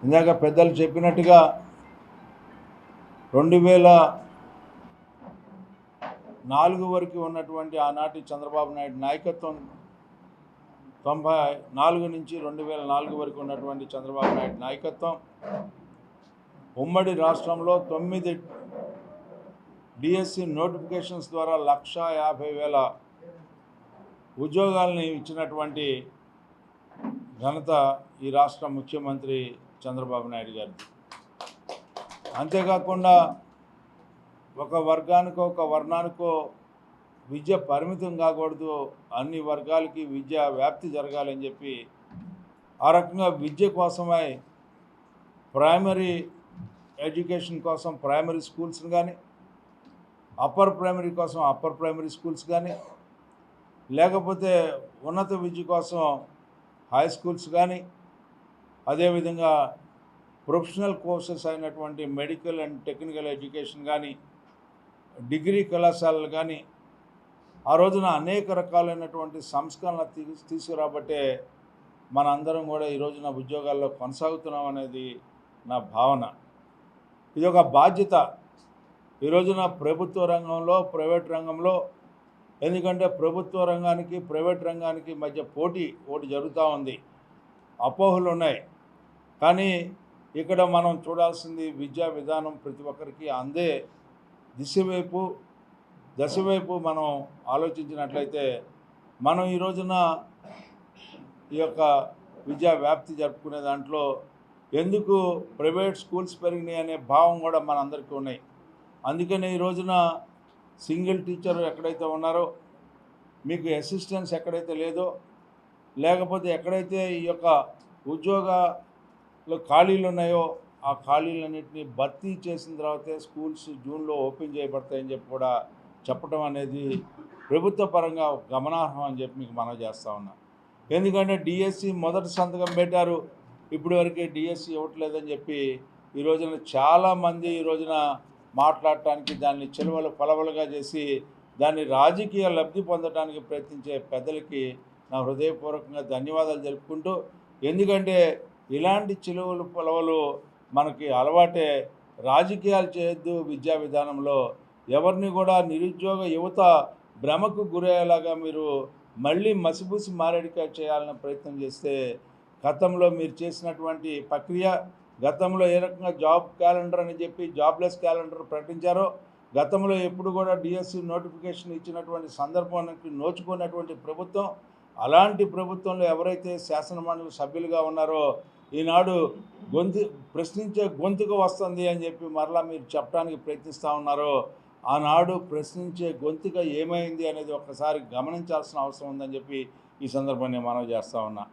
ఇందాక పెద్దలు చెప్పినట్టుగా 2004 వరకు ఉన్నటువంటి ఆనాటి చంద్రబాబు నాయుడు నాయకత్వం, 94 నుంచి 2004 వరకు ఉన్నటువంటి చంద్రబాబు నాయుడు నాయకత్వం ఉమ్మడి రాష్ట్రంలో 9 డిఎస్సి నోటిఫికేషన్స్ ద్వారా 1,50,000 ఉద్యోగాలని ఇచ్చినటువంటి ఘనత ఈ రాష్ట్ర ముఖ్యమంత్రి చంద్రబాబు నాయుడు గారిది. అంతేకాకుండా ఒక వర్గానికో ఒక వర్ణానికో విద్య పరిమితం కాకూడదు, అన్ని వర్గాలకి విద్య వ్యాప్తి జరగాలని చెప్పి ఆ రకంగా విద్య కోసమై ప్రైమరీ ఎడ్యుకేషన్ కోసం ప్రైమరీ స్కూల్స్ని కానీ, అప్పర్ ప్రైమరీ కోసం అప్పర్ ప్రైమరీ స్కూల్స్ కానీ, లేకపోతే ఉన్నత విద్య కోసం హై స్కూల్స్ కానీ, అదేవిధంగా ప్రొఫెషనల్ కోర్సెస్ అయినటువంటి మెడికల్ అండ్ టెక్నికల్ ఎడ్యుకేషన్ కానీ, డిగ్రీ కళాశాలలు కానీ ఆ రోజున అనేక రకాలైనటువంటి సంస్కరణ తీసుకురాబట్టే మనందరం కూడా ఈ రోజున ఉద్యోగాల్లో కొనసాగుతున్నాం అనేది నా భావన. ఇది ఒక బాధ్యత ఈ రోజున ప్రభుత్వ రంగంలో, ప్రైవేట్ రంగంలో. ఎందుకంటే ప్రభుత్వ రంగానికి ప్రైవేట్ రంగానికి మధ్య పోటీ ఒకటి జరుగుతూ ఉంది, అపోహలు ఉన్నాయి. కానీ ఇక్కడ మనం చూడాల్సింది విద్యా విధానం ప్రతి ఒక్కరికి అందే దశ వైపు మనం ఆలోచించినట్లయితే మనం ఈ రోజున ఈ యొక్క విద్యా వ్యాప్తి జరుపుకునే దాంట్లో ఎందుకు ప్రైవేట్ స్కూల్స్ పెరిగినాయి అనే భావం కూడా మనందరికీ ఉన్నాయి. అందుకనే ఈ రోజున సింగిల్ టీచర్ ఎక్కడైతే ఉన్నారో, మీకు అసిస్టెన్స్ ఎక్కడైతే లేదో, లేకపోతే ఎక్కడైతే ఈ యొక్క ఉద్యోగాలు ఖాళీలు ఉన్నాయో ఆ ఖాళీలన్నింటినీ భర్తీ చేసిన తర్వాతే స్కూల్స్ జూన్లో ఓపెన్ చేయబడతాయని చెప్పి కూడా చెప్పడం అనేది ప్రభుత్వ పరంగా గమనార్హం అని చెప్పి మీకు మనవి చేస్తూ ఉన్నా. ఎందుకంటే డిఎస్సి మొదటి సంతకం పెట్టారు, ఇప్పటి వరకు డిఎస్సి ఇవ్వట్లేదని చెప్పి ఈ రోజున చాలామంది ఈ రోజున మాట్లాడటానికి, దాన్ని చెలువలు పలవలుగా చేసి దాన్ని రాజకీయ లబ్ధి పొందడానికి ప్రయత్నించే పెద్దలకి నా హృదయపూర్వకంగా ధన్యవాదాలు తెలుపుకుంటూ, ఎందుకంటే ఇలాంటి చెలువలు పొలవలు మనకి అలవాటే. రాజకీయాలు చేయొద్దు విద్యా విధానంలో. ఎవరిని కూడా నిరుద్యోగ యువత భ్రమకు గురయ్యేలాగా మీరు మళ్ళీ మసిపూసి మారేడికాయ చేయాలనే ప్రయత్నం చేస్తే, గతంలో మీరు చేసినటువంటి ప్రక్రియ, గతంలో ఏ రకంగా జాబ్ క్యాలెండర్ అని చెప్పి జాబ్లెస్ క్యాలెండర్ ప్రకటించారో, గతంలో ఎప్పుడు కూడా డిఎస్సి నోటిఫికేషన్ ఇచ్చినటువంటి సందర్భానికి నోచుకున్నటువంటి ప్రభుత్వం, అలాంటి ప్రభుత్వంలో ఎవరైతే శాసనమండలి సభ్యులుగా ఉన్నారో ఈనాడు ప్రశ్నించే గొంతుకు వస్తుంది అని చెప్పి మరలా మీరు చెప్పడానికి ప్రయత్నిస్తూ ఉన్నారో, ఆనాడు ప్రశ్నించే గొంతుక ఏమైంది అనేది ఒక్కసారి గమనించాల్సిన అవసరం ఉందని చెప్పి ఈ సందర్భాన్ని మనవి చేస్తూ ఉన్నా.